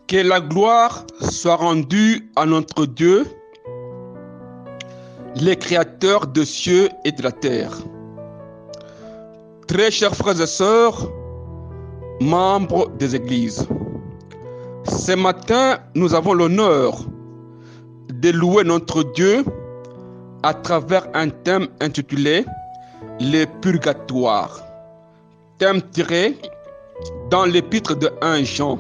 Que la gloire soit rendue à notre Dieu, le Créateur des cieux et de la terre. Très chers frères et sœurs, membres des églises, ce matin, nous avons l'honneur de louer notre Dieu à travers un thème intitulé « Le purgatoire », thème tiré dans l'épître de 1 Jean,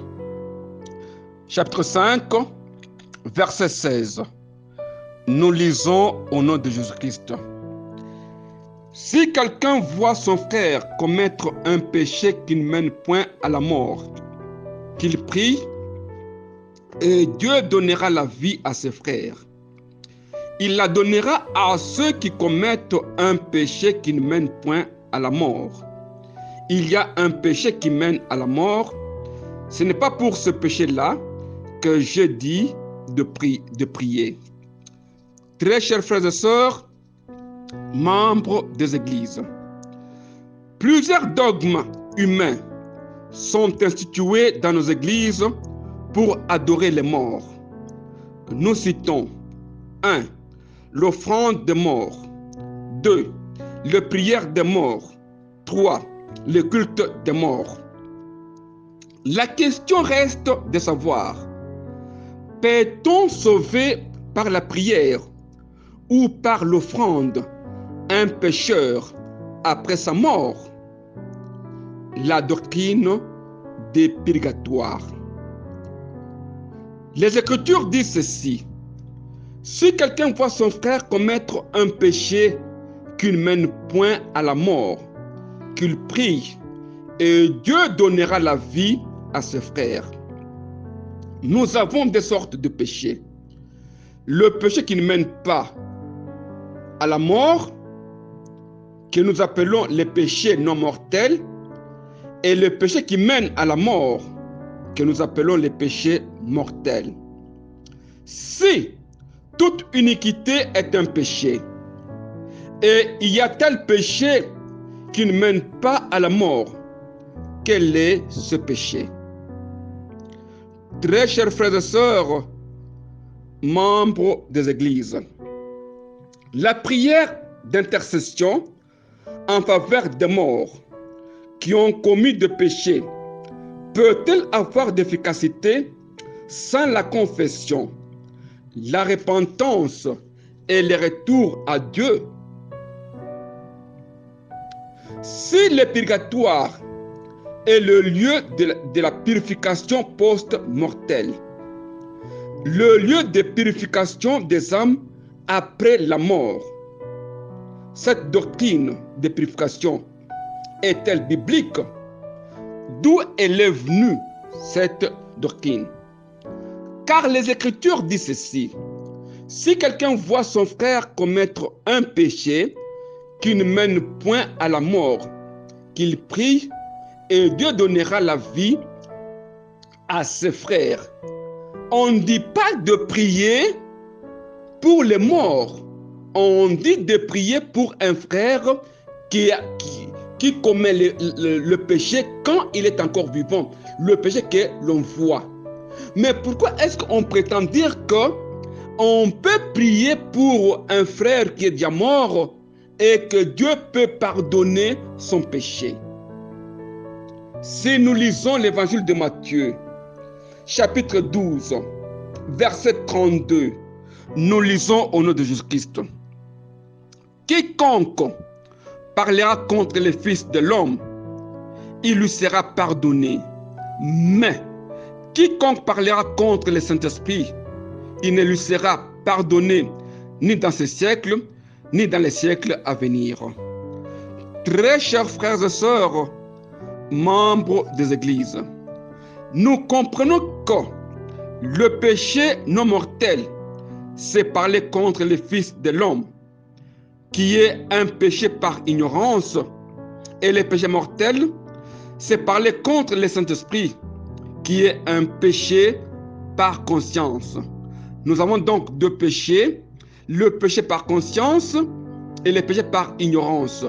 chapitre 5, verset 16. Nous lisons au nom de Jésus-Christ. Si quelqu'un voit son frère commettre un péché qui ne mène point à la mort, qu'il prie, et Dieu donnera la vie à ses frères. Il la donnera à ceux qui commettent un péché qui ne mène point à la mort. Il y a un péché qui mène à la mort. Ce n'est pas pour ce péché-là que je dis de prier. Très chers frères et sœurs, membres des églises, plusieurs dogmes humains sont institués dans nos églises pour adorer les morts. Nous citons 1. L'offrande des morts. 2. Les prières des morts. 3. Le culte des morts. La question reste de savoir, peut-on sauver par la prière ou par l'offrande un pécheur après sa mort? La doctrine des purgatoires. Les Écritures disent ceci: si quelqu'un voit son frère commettre un péché qui ne mène point à la mort, qu'il prie, et Dieu donnera la vie à ses frères. Nous avons des sortes de péchés. Le péché qui ne mène pas à la mort, que nous appelons les péchés non mortels, et le péché qui mène à la mort, que nous appelons les péchés mortels. Si toute iniquité est un péché, et il y a tel péché qui ne mène pas à la mort, quel est ce péché? Très chers frères et sœurs, membres des églises, la prière d'intercession en faveur des morts qui ont commis des péchés peut-elle avoir d'efficacité sans la confession, la repentance et le retour à Dieu? Si le purgatoire est le lieu de la purification post-mortelle, le lieu de purification des âmes après la mort, cette doctrine de purification est-elle biblique? D'où elle est venue cette doctrine? Car les Écritures disent ceci: si quelqu'un voit son frère commettre un péché qui ne mène point à la mort, qu'il prie, et Dieu donnera la vie à ses frères. On ne dit pas de prier pour les morts. On dit de prier pour un frère qui commet le péché quand il est encore vivant, le péché que l'on voit. Mais pourquoi est-ce qu'on prétend dire qu'on peut prier pour un frère qui est déjà mort et que Dieu peut pardonner son péché? Si nous lisons l'évangile de Matthieu, chapitre 12, verset 32, nous lisons au nom de Jésus-Christ: quiconque parlera contre le Fils de l'homme, il lui sera pardonné. Mais quiconque parlera contre le Saint-Esprit, il ne lui sera pardonné ni dans ce siècle, ni dans les siècles à venir. Très chers frères et sœurs, membres des églises, nous comprenons que le péché non mortel, c'est parler contre le Fils de l'homme, qui est un péché par ignorance, et le péché mortel, c'est parler contre le Saint-Esprit, qui est un péché par conscience. Nous avons donc deux péchés, le péché par conscience et le péché par ignorance.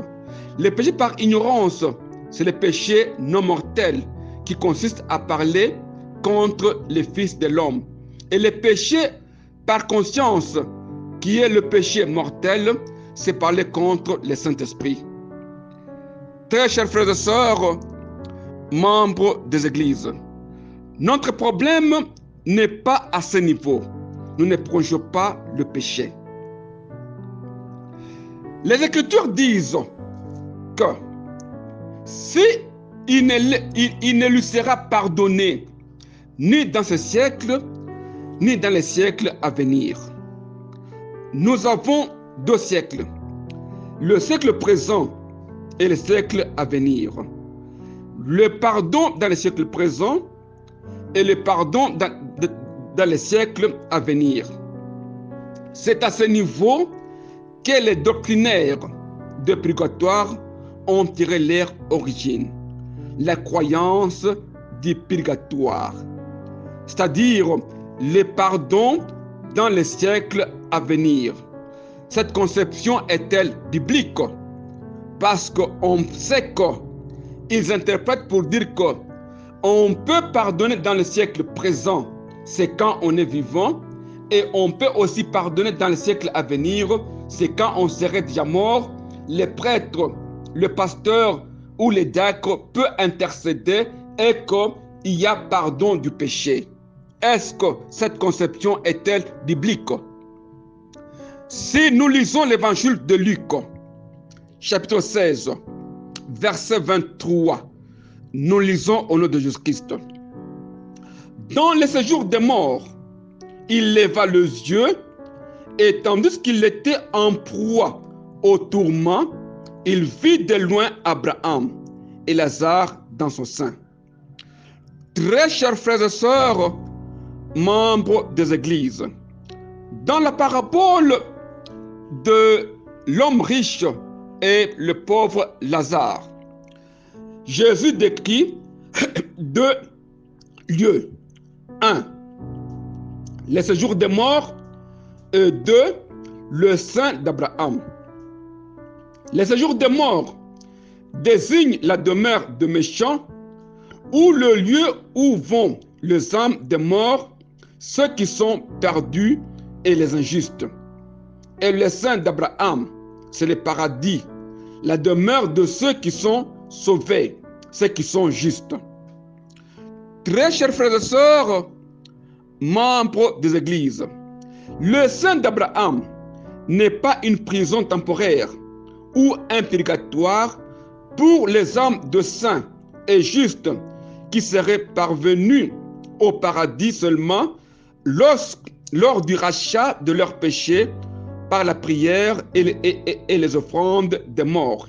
Le péché par ignorance, c'est le péché non mortel qui consiste à parler contre les fils de l'homme. Et le péché par conscience, qui est le péché mortel, c'est parler contre le Saint-Esprit. Très chers frères et sœurs, membres des églises, notre problème n'est pas à ce niveau. Nous ne prêchons pas le péché. Les Écritures disent que si il ne lui sera pardonné ni dans ce siècle, ni dans les siècles à venir. Nous avons deux siècles, le siècle présent et le siècle à venir. Le pardon dans le siècle présent et le pardon dans les siècles à venir. C'est à ce niveau que les doctrinaires de purgatoire ont tiré leur origine, la croyance du purgatoire, c'est-à-dire le pardon dans les siècles à venir. Cette conception est-elle biblique? Parce qu'on sait qu'ils interprètent pour dire qu'on peut pardonner dans le siècle présent, c'est quand on est vivant, et on peut aussi pardonner dans le siècle à venir, c'est quand on serait déjà mort. Les prêtres, le pasteur ou les diacres peuvent intercéder et qu'il y a pardon du péché. Est-ce que cette conception est-elle biblique? Si nous lisons l'évangile de Luc, chapitre 16, verset 23, nous lisons au nom de Jésus-Christ. Dans le séjour des morts, il leva les yeux et tandis qu'il était en proie au tourment, il vit de loin Abraham et Lazare dans son sein. Très chers frères et sœurs, membres des églises, dans la parabole de l'homme riche et le pauvre Lazare, Jésus décrit deux lieux. Un, le séjour des morts, et deux, le sein d'Abraham. Le séjour des morts désigne la demeure de méchants ou le lieu où vont les âmes des morts, ceux qui sont perdus et les injustes. Et le sein d'Abraham, c'est le paradis, la demeure de ceux qui sont sauvés, ceux qui sont justes. Très chers frères et sœurs, membres des églises, le sein d'Abraham n'est pas une prison temporaire ou un purgatoire pour les âmes de saints et justes qui seraient parvenus au paradis seulement lors du rachat de leurs péchés par la prière et les offrandes des morts.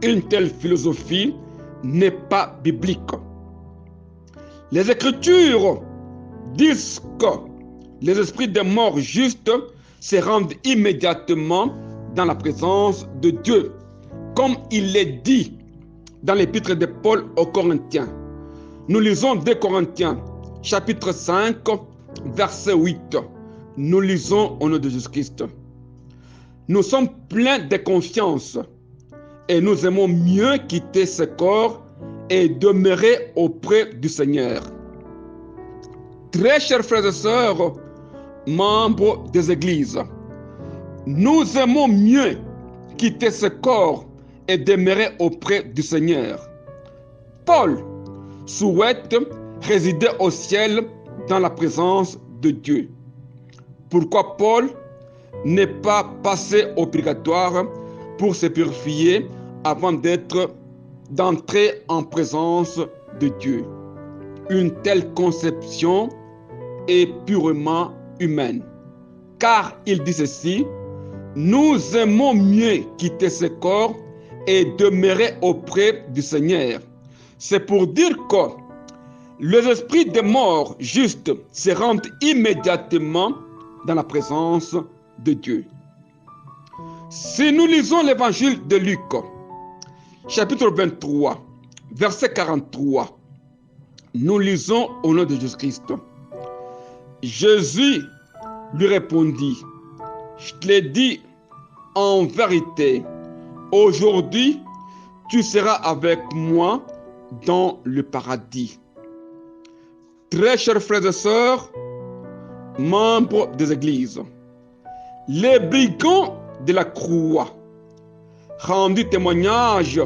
Une telle philosophie n'est pas biblique. Les Écritures disent que les esprits des morts justes se rendent immédiatement dans la présence de Dieu, comme il est dit dans l'épître de Paul aux Corinthiens. Nous lisons 2 Corinthiens, chapitre 5, verset 8. Nous lisons au nom de Jésus-Christ. Nous sommes pleins de confiance et nous aimons mieux quitter ce corps et demeurer auprès du Seigneur. Très chers frères et sœurs, membres des églises, nous aimons mieux quitter ce corps et demeurer auprès du Seigneur. Paul souhaite résider au ciel dans la présence de Dieu. Pourquoi Paul n'est pas passé au purgatoire pour se purifier avant d'entrer en présence de Dieu? Une telle conception est purement humaine. Car il dit ceci: nous aimons mieux quitter ce corps et demeurer auprès du Seigneur. C'est pour dire que les esprits des morts justes se rendent immédiatement dans la présence de Dieu. Si nous lisons l'évangile de Luc, chapitre 23, verset 43, nous lisons au nom de Jésus-Christ. Jésus lui répondit: je te l'ai dit en vérité, aujourd'hui tu seras avec moi dans le paradis. Très chers frères et sœurs, membres des églises, les brigands de la croix rendit témoignage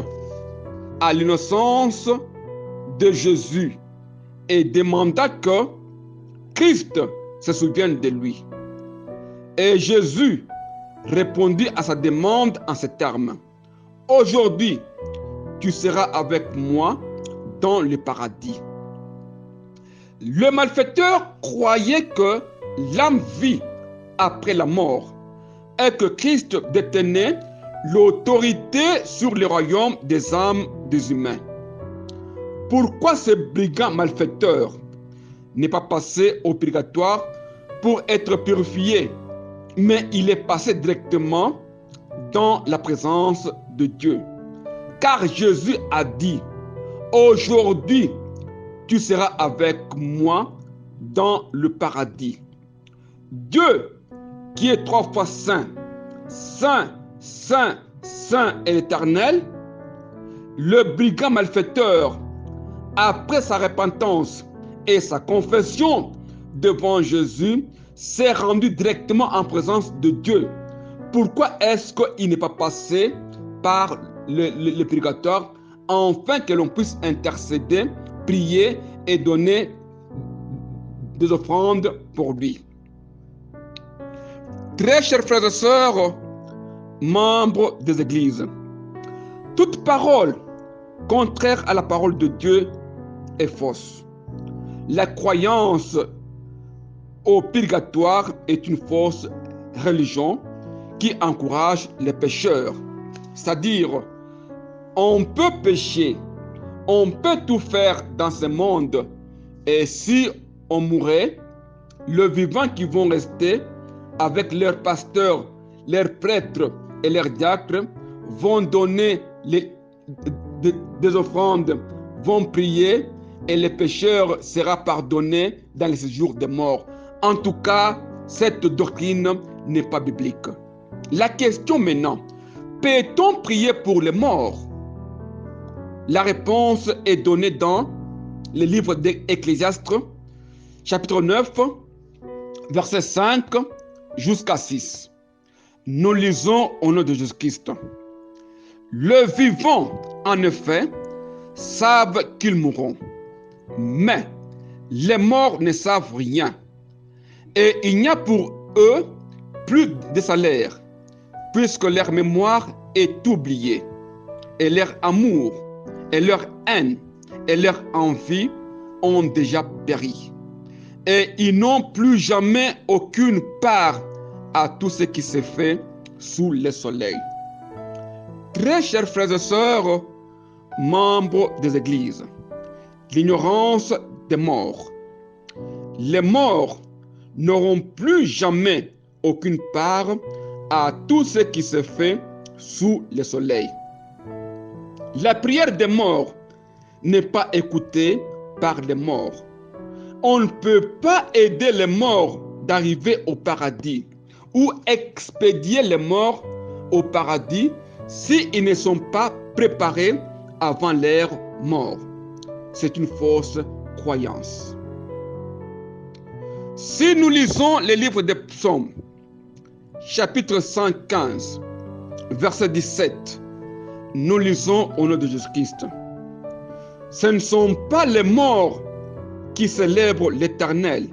à l'innocence de Jésus et demanda que Christ se souvienne de lui. Et Jésus répondit à sa demande en ces termes: aujourd'hui, tu seras avec moi dans le paradis. Le malfaiteur croyait que l'âme vit après la mort et que Christ détenait l'autorité sur le royaume des âmes des humains. Pourquoi ce brigand malfaiteur n'est pas passé au purgatoire pour être purifié, mais il est passé directement dans la présence de Dieu? Car Jésus a dit: aujourd'hui, tu seras avec moi dans le paradis. Dieu, qui est 3 fois saint, saint, saint, saint et éternel, le brigand malfaiteur, après sa repentance et sa confession devant Jésus, s'est rendu directement en présence de Dieu. Pourquoi est-ce qu'il n'est pas passé par le purgatoire, afin que l'on puisse intercéder, prier et donner des offrandes pour lui? Très chers frères et sœurs, membres des églises, toute parole contraire à la parole de Dieu est fausse. La croyance au purgatoire est une fausse religion qui encourage les pécheurs. C'est-à-dire, on peut pécher, on peut tout faire dans ce monde, et si on mourait, les vivants qui vont rester avec leurs pasteurs, leurs prêtres et leurs diacres vont donner des offrandes, vont prier, et les pécheurs seront pardonnés dans les séjours des morts. En tout cas, cette doctrine n'est pas biblique. La question maintenant: peut-on prier pour les morts? La réponse est donnée dans le livre d'Ecclésiaste, chapitre 9, verset 5 jusqu'à 6. Nous lisons au nom de Jésus-Christ. Les vivants, en effet, savent qu'ils mourront, mais les morts ne savent rien. Et il n'y a pour eux plus de salaire, puisque leur mémoire est oubliée, et leur amour, et leur haine, et leur envie ont déjà péri. Et ils n'ont plus jamais aucune part à tout ce qui se fait sous le soleil. Très chers frères et sœurs, membres des églises, l'ignorance des morts. Les morts n'auront plus jamais aucune part à tout ce qui se fait sous le soleil. La prière des morts n'est pas écoutée par les morts. On ne peut pas aider les morts d'arriver au paradis ou expédier les morts au paradis s'ils ne sont pas préparés avant leur mort. C'est une fausse croyance. Si nous lisons le livre des Psaumes, chapitre 115, verset 17, nous lisons au nom de Jésus-Christ: ce ne sont pas les morts qui célèbrent l'Éternel,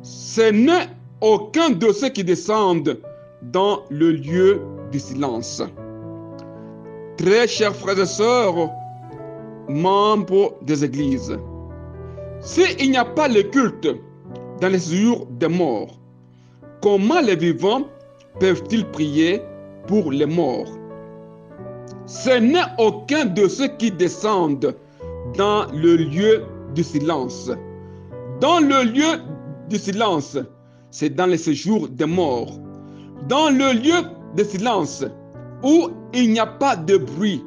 ce n'est aucun de ceux qui descendent dans le lieu du silence. Très chers frères et sœurs, membres des églises, s'il n'y a pas le culte dans les jours des morts, comment les vivants peuvent-ils prier pour les morts? Ce n'est aucun de ceux qui descendent dans le lieu du silence. Dans le lieu du silence, c'est dans les séjours des morts. Dans le lieu de silence, où il n'y a pas de bruit,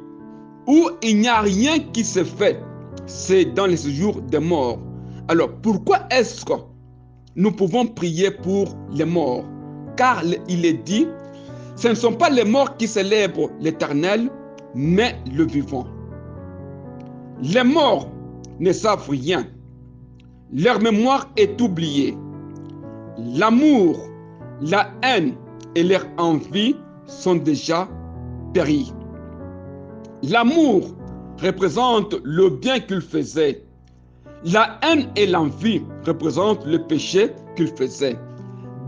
où il n'y a rien qui se fait, c'est dans les séjours des morts. Alors, pourquoi est-ce que nous pouvons prier pour les morts? Car il est dit, ce ne sont pas les morts qui célèbrent l'Éternel, mais le vivant. Les morts ne savent rien. Leur mémoire est oubliée. L'amour, la haine et leur envie sont déjà péris. L'amour représente le bien qu'il faisait. La haine et l'envie représentent le péché qu'il faisait.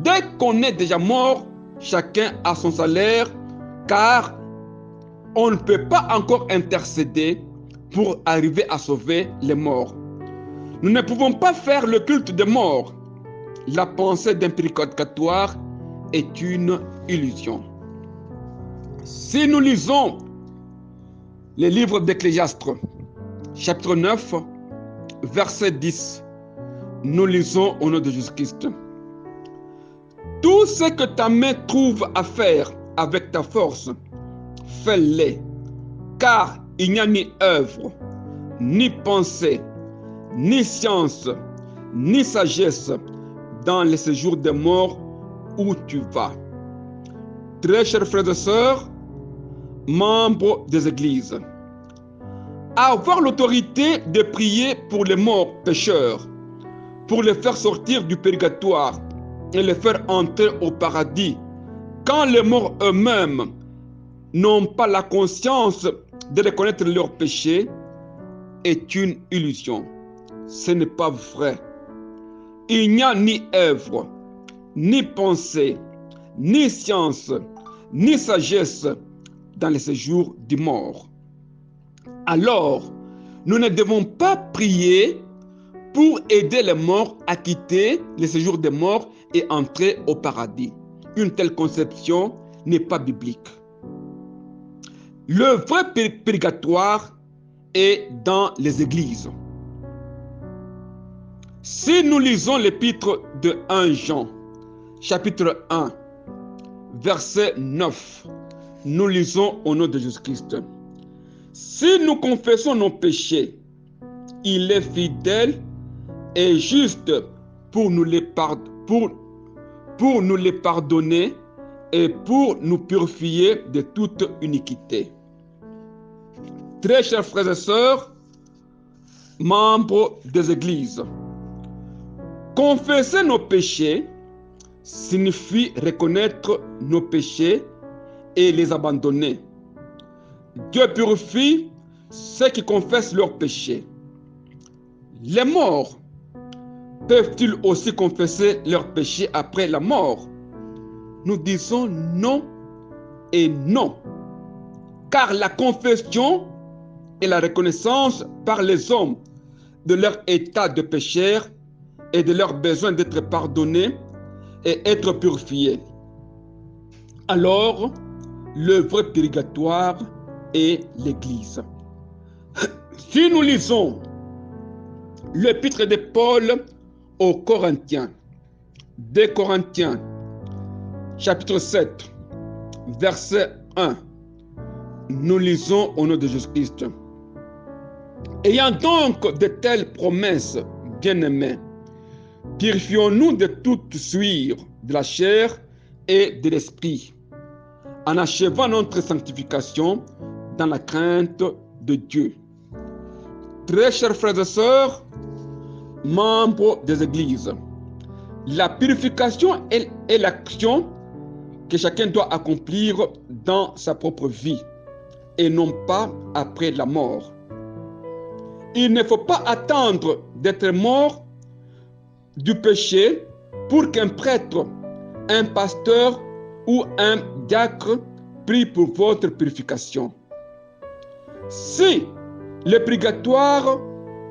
Dès qu'on est déjà mort, chacun a son salaire, car on ne peut pas encore intercéder pour arriver à sauver les morts. Nous ne pouvons pas faire le culte des morts. La pensée d'un purgatoire est une illusion. Si nous lisons les livres d'Ecclésiaste, chapitre 9, verset 10, nous lisons au nom de Jésus-Christ. Tout ce que ta main trouve à faire avec ta force, fais-le, car il n'y a ni œuvre, ni pensée, ni science, ni sagesse dans les séjours des morts où tu vas. Très chers frères et sœurs, membres des églises, avoir l'autorité de prier pour les morts pécheurs, pour les faire sortir du purgatoire et les faire entrer au paradis, quand les morts eux-mêmes n'ont pas la conscience de reconnaître leurs péchés, est une illusion. Ce n'est pas vrai. Il n'y a ni œuvre, ni pensée, ni science, ni sagesse dans les séjours du mort. Alors, nous ne devons pas prier pour aider les morts à quitter les séjours des morts et entrer au paradis. Une telle conception n'est pas biblique. Le vrai purgatoire est dans les églises. Si nous lisons l'épître de 1 Jean, chapitre 1, verset 9, nous lisons au nom de Jésus-Christ. Si nous confessons nos péchés, il est fidèle et juste pour nous les pardonner et pour nous purifier de toute iniquité. Très chers frères et sœurs, membres des églises, confesser nos péchés signifie reconnaître nos péchés et les abandonner. Dieu purifie ceux qui confessent leurs péchés. Les morts peuvent-ils aussi confesser leurs péchés après la mort? Nous disons non et non, car la confession et la reconnaissance par les hommes de leur état de pécheur et de leur besoin d'être pardonnés et être purifiés. Alors, le vrai purgatoire est l'Église. Si nous lisons l'épître de Paul aux Corinthiens, 2 Corinthiens, chapitre 7, verset 1, nous lisons au nom de Jésus-Christ. Ayant donc de telles promesses, bien-aimés, purifions-nous de toute souillure de la chair et de l'esprit, en achevant notre sanctification dans la crainte de Dieu. Très chers frères et sœurs, membres des églises, la purification est l'action que chacun doit accomplir dans sa propre vie et non pas après la mort. Il ne faut pas attendre d'être mort du péché pour qu'un prêtre, un pasteur ou un diacre prie pour votre purification. Si le purgatoire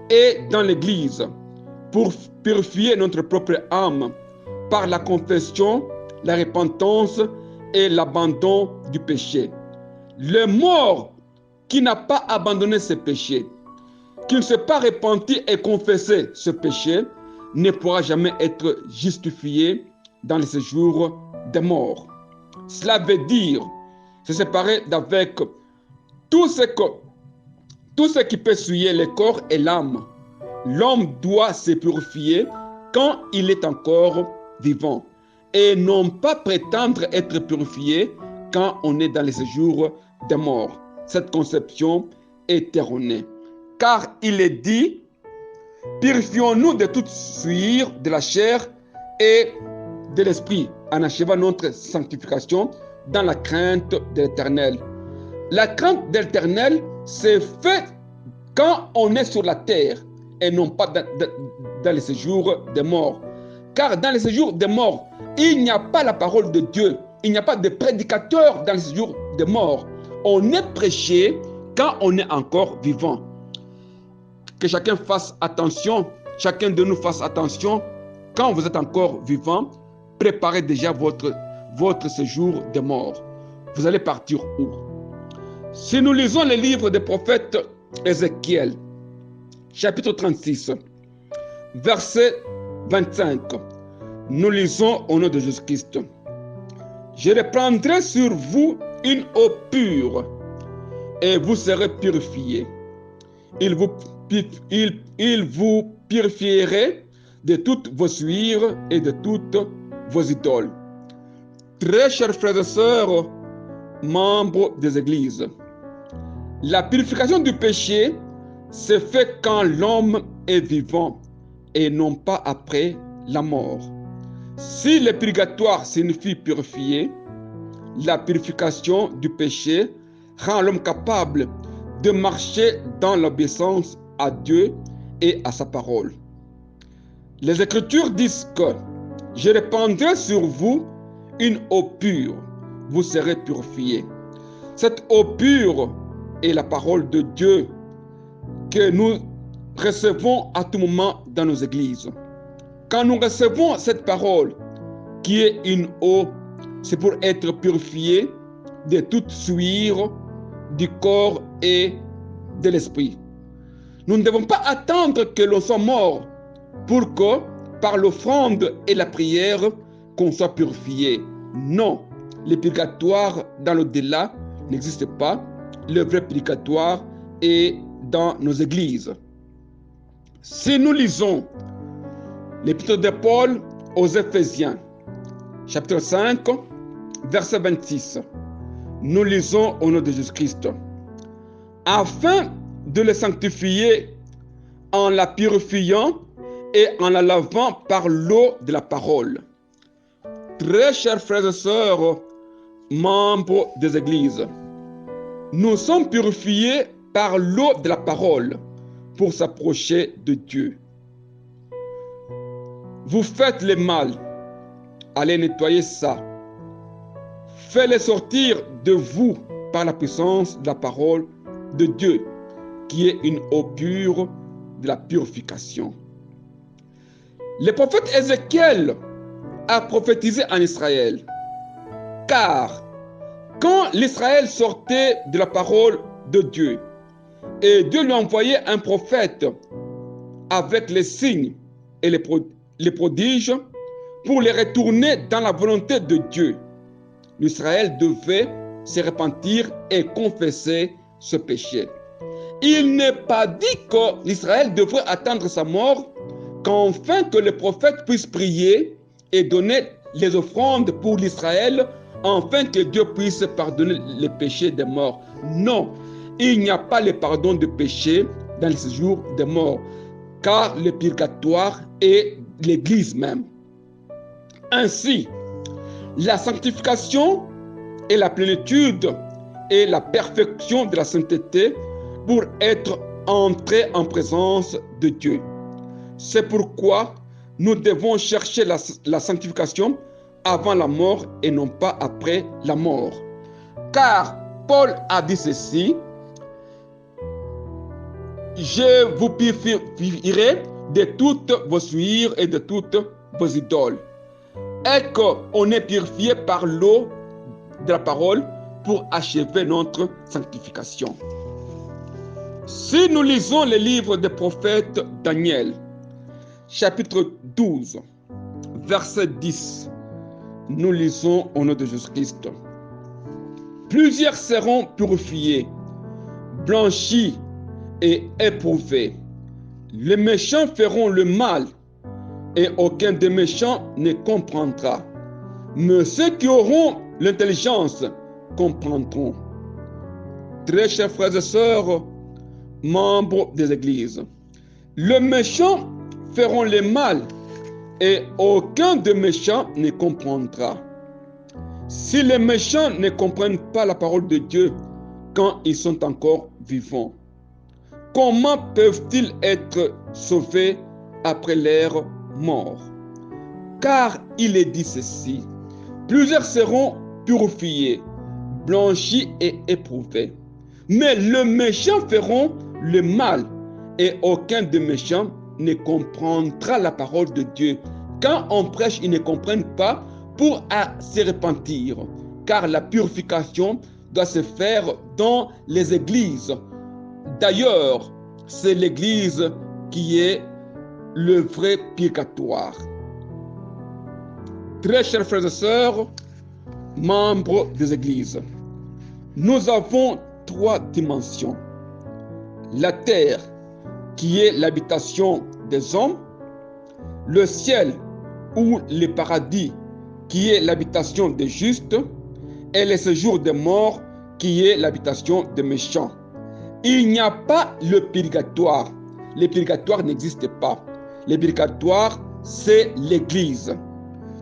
est dans l'Église pour purifier notre propre âme par la confession, la repentance et l'abandon du péché, le mort qui n'a pas abandonné ses péchés, qui ne s'est pas repenti et confessé ce péché, ne pourra jamais être justifié dans le séjour des morts. Cela veut dire se séparer d'avec tout ce qui peut souiller le corps et l'âme. L'homme doit se purifier quand il est encore vivant et non pas prétendre être purifié quand on est dans les séjours des morts. Cette conception est erronée. Car il est dit, Purifions-nous de toute souillure de la chair et de l'esprit, en achevant notre sanctification dans la crainte de l'Éternel. La crainte de l'Éternel, c'est fait quand on est sur la terre et non pas dans les séjours des morts. Car dans les séjours des morts, il n'y a pas la parole de Dieu. Il n'y a pas de prédicateur dans les séjours des morts. On est prêché quand on est encore vivant. Que chacun fasse attention, chacun de nous fasse attention. Quand vous êtes encore vivant, préparez déjà votre séjour des morts. Vous allez partir où? Si nous lisons les livres des prophètes Ézéchiel, chapitre 36, verset 25, nous lisons au nom de Jésus-Christ. Je répandrai sur vous une eau pure et vous serez purifiés. Il vous purifierait de toutes vos souillures et de toutes vos idoles. Très chers frères et sœurs, membres des églises, la purification du péché se fait quand l'homme est vivant et non pas après la mort. Si le purgatoire signifie purifier, la purification du péché rend l'homme capable de marcher dans l'obéissance à Dieu et à sa parole. Les Écritures disent que je répandrai sur vous une eau pure, vous serez purifiés. Cette eau pure est la parole de Dieu que nous recevons à tout moment dans nos églises. Quand nous recevons cette parole qui est une eau, c'est pour être purifié de toute souillure du corps et de l'esprit. Nous ne devons pas attendre que l'on soit mort pour que, par l'offrande et la prière, qu'on soit purifié. Non, le purgatoire dans l'au-delà n'existe pas. Le vrai purgatoire est dans nos églises. Si nous lisons l'épître de Paul aux Éphésiens, chapitre 5, verset 26, nous lisons au nom de Jésus-Christ. Afin de le sanctifier en la purifiant et en la lavant par l'eau de la parole. Très chers frères et sœurs, membres des églises, nous sommes purifiés par l'eau de la parole pour s'approcher de Dieu. Vous faites le mal, allez nettoyer ça. Faites-le sortir de vous par la puissance de la parole de Dieu, qui est une eau pure de la purification. Le prophète Ézéchiel a prophétisé en Israël, car quand l'Israël sortait de la parole de Dieu, et Dieu lui envoyait un prophète avec les signes et les prodiges pour les retourner dans la volonté de Dieu, l'Israël devait se repentir et confesser ce péché. Il n'est pas dit que l'Israël devrait attendre sa mort qu'enfin que le prophète puisse prier et donner les offrandes pour l'Israël, afin que Dieu puisse pardonner les péchés des morts. Non, il n'y a pas le pardon de péché dans le séjour des morts, car le purgatoire est l'Église même. Ainsi, la sanctification est la plénitude et la perfection de la sainteté pour être entré en présence de Dieu. C'est pourquoi nous devons chercher la sanctification avant la mort et non pas après la mort. Car Paul a dit ceci: je vous purifierai de toutes vos souillures et de toutes vos idoles. Et qu'on est purifié par l'eau de la parole pour achever notre sanctification. Si nous lisons le livre des prophètes Daniel, chapitre 12, verset 10, nous lisons au nom de Jésus-Christ. Plusieurs seront purifiés, blanchis et éprouvés. Les méchants feront le mal et aucun des méchants ne comprendra. Mais ceux qui auront l'intelligence comprendront. Très chers frères et sœurs, membres des églises, Les méchants feront le mal et aucun des méchants ne comprendra. Si les méchants ne comprennent pas la parole de Dieu quand ils sont encore vivants, comment peuvent-ils être sauvés après leur mort? Car il est dit ceci: plusieurs seront purifiés, blanchis et éprouvés. Mais les méchants feront le mal et aucun des méchants ne comprendra la parole de Dieu. Quand on prêche, ils ne comprennent pas pour se repentir, car la purification doit se faire dans les églises. D'ailleurs, c'est l'église qui est le vrai purgatoire. Très chers frères et sœurs, membres des églises, nous avons 3 dimensions. La terre, qui est l'habitation des hommes, le ciel ou le paradis, qui est l'habitation des justes, et le séjour des morts, qui est l'habitation des méchants. Il n'y a pas le purgatoire. Le purgatoire n'existe pas. Le purgatoire, c'est l'Église.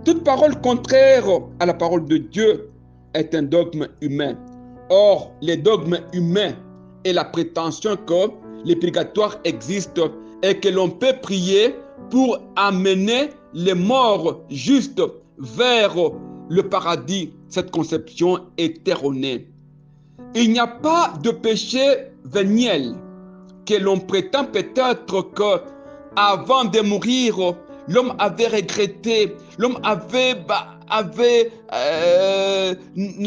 Toute parole contraire à la parole de Dieu est un dogme humain. Or, les dogmes humains et la prétention que le purgatoire existe et que l'on peut prier pour amener les morts justes vers le paradis, cette conception est erronée. Il n'y a pas de péché véniel que l'on prétend peut-être que avant de mourir, l'homme avait regretté, l'homme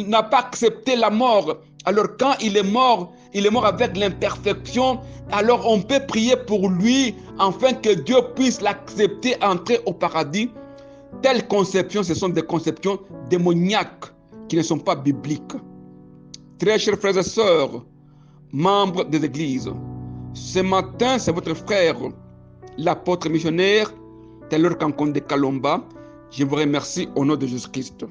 n'a pas accepté la mort. Alors quand il est mort avec l'imperfection, alors on peut prier pour lui afin que Dieu puisse l'accepter, entrer au paradis. Telles conceptions, ce sont des conceptions démoniaques qui ne sont pas bibliques. Très chers frères et sœurs, membres des églises, ce matin, c'est votre frère, l'apôtre missionnaire Taylor Kankonde Kalomba. Je vous remercie au nom de Jésus-Christ.